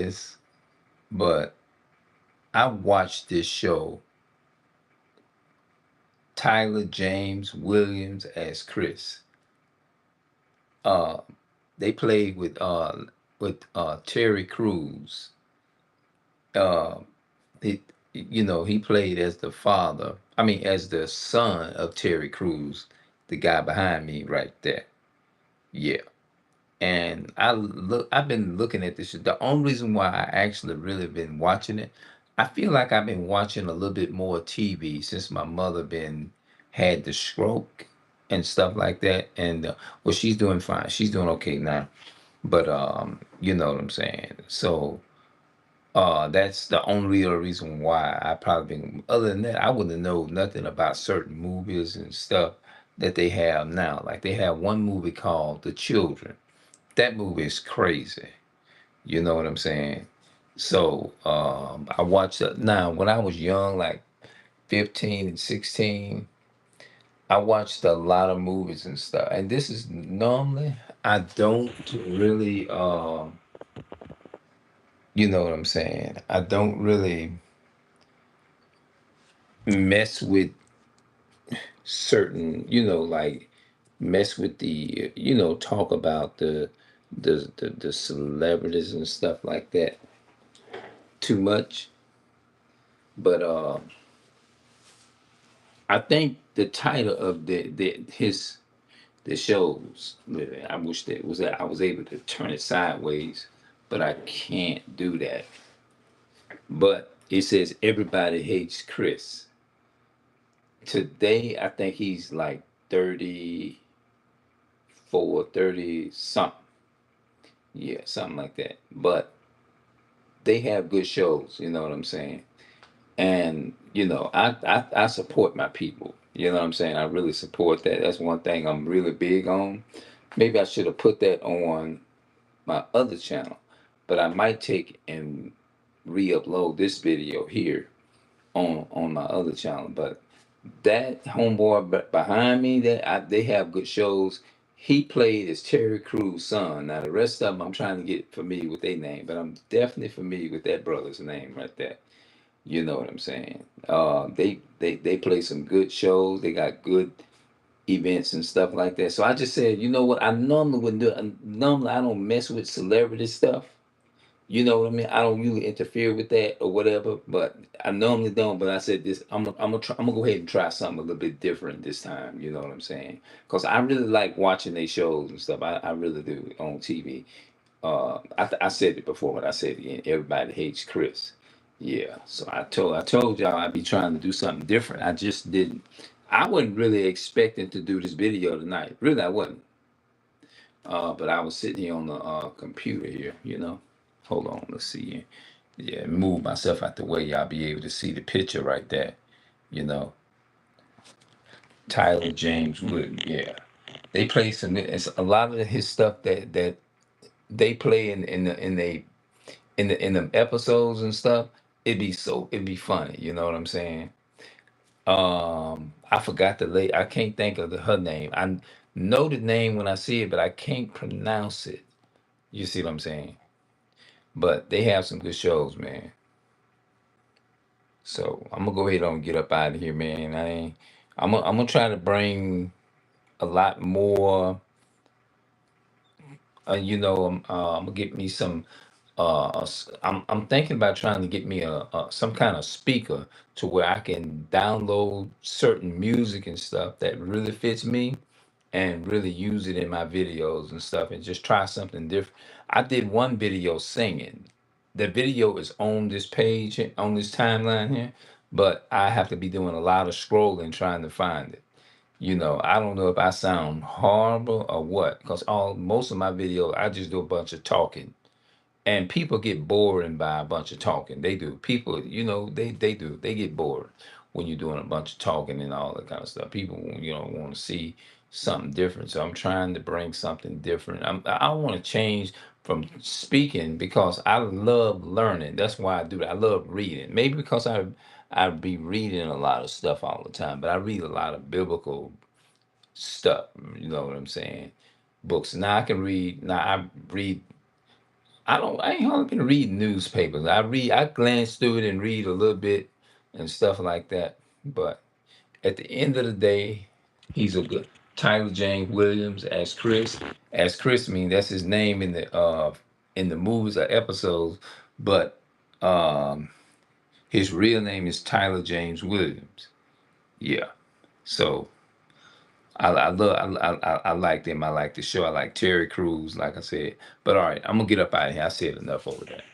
this, but I watched this show, Tyler James Williams as Chris. Uh, they played with Terry Crews. Uh, he he played as the father. I mean, as the son of Terry Crews, the guy behind me right there. Yeah. And I've been looking at this. The only reason why I actually really been watching it, I feel like I've been watching a little bit more TV since my mother been had the stroke and stuff like that. And well, she's doing fine. She's doing okay now. But you know what I'm saying. So that's the only real reason why I probably been. Other than that, I wouldn't know nothing about certain movies and stuff that they have now. Like they have one movie called The Children. That movie is crazy. You know what I'm saying? So I watched it now when I was young, like 15 and 16. I watched a lot of movies and stuff. And this is normally I don't really you know what I'm saying? I don't really mess with certain, like mess with the talk about the celebrities and stuff like that too much. But I think the title of the shows. I wish that I was able to turn it sideways, but I can't do that. But it says everybody hates Chris. Today, I think he's like 34, 30 something. Yeah, something like that. But they have good shows. You know what I'm saying? And I support my people. You know what I'm saying? I really support that. That's one thing I'm really big on. Maybe I should have put that on my other channel, but I might take and re-upload this video here on my other channel. But that homeboy behind me, they have good shows. He played as Terry Crews' son. Now the rest of them, I'm trying to get familiar with their name, but I'm definitely familiar with that brother's name right there. You know what I'm saying? They play some good shows. They got good events and stuff like that. So I just said, you know what? I normally wouldn't do it. Normally I don't mess with celebrity stuff. You know what I mean? I don't usually interfere with that or whatever. But I normally don't. But I said this. I'm gonna go ahead and try something a little bit different this time. You know what I'm saying? Because I really like watching their shows and stuff. I really do on TV. I said it before, but I said it again. Everybody hates Chris. Yeah. So I told y'all I'd be trying to do something different. I just didn't. I wasn't really expecting to do this video tonight. Really, I wasn't. But I was sitting here on the computer here. Hold on. Let's see. Yeah, move myself out the way. Y'all be able to see the picture right there. You know, Tyler James Wood. Yeah, they play some. It's a lot of his stuff that they play in the episodes and stuff, it'd be funny. You know what I'm saying? I forgot the lady. I can't think of her name. I know the name when I see it, but I can't pronounce it. You see what I'm saying? But they have some good shows, man. So I'm gonna go ahead and get up out of here, man. I'm gonna try to bring a lot more. I'm gonna get me some. I'm thinking about trying to get me a some kind of speaker to where I can download certain music and stuff that really fits me, and really use it in my videos and stuff, and just try something different. I did one video singing. The video is on this page on this timeline here, but I have to be doing a lot of scrolling trying to find it. I don't know if I sound horrible or what, because all most of my videos I just do a bunch of talking, and people get bored by a bunch of talking. They do. People, they do. They get bored when you're doing a bunch of talking and all that kind of stuff. People, want to see something different. So I'm trying to bring something different. I want to change from speaking because I love learning. That's why I do that. I love reading. Maybe because I be reading a lot of stuff all the time, but I read a lot of biblical stuff. You know what I'm saying? Books. Now I can read. Now I read I ain't hardly been reading newspapers. I glance through it and read a little bit and stuff like that. But at the end of the day, he's a good Tyler James Williams as Chris. As Chris, I mean that's his name in the movies or episodes, but um his real name is Tyler James Williams. Yeah. So I love I like them. I like the show. I like Terry Crews, like I said. But all right, I'm gonna get up out of here. I said enough over that.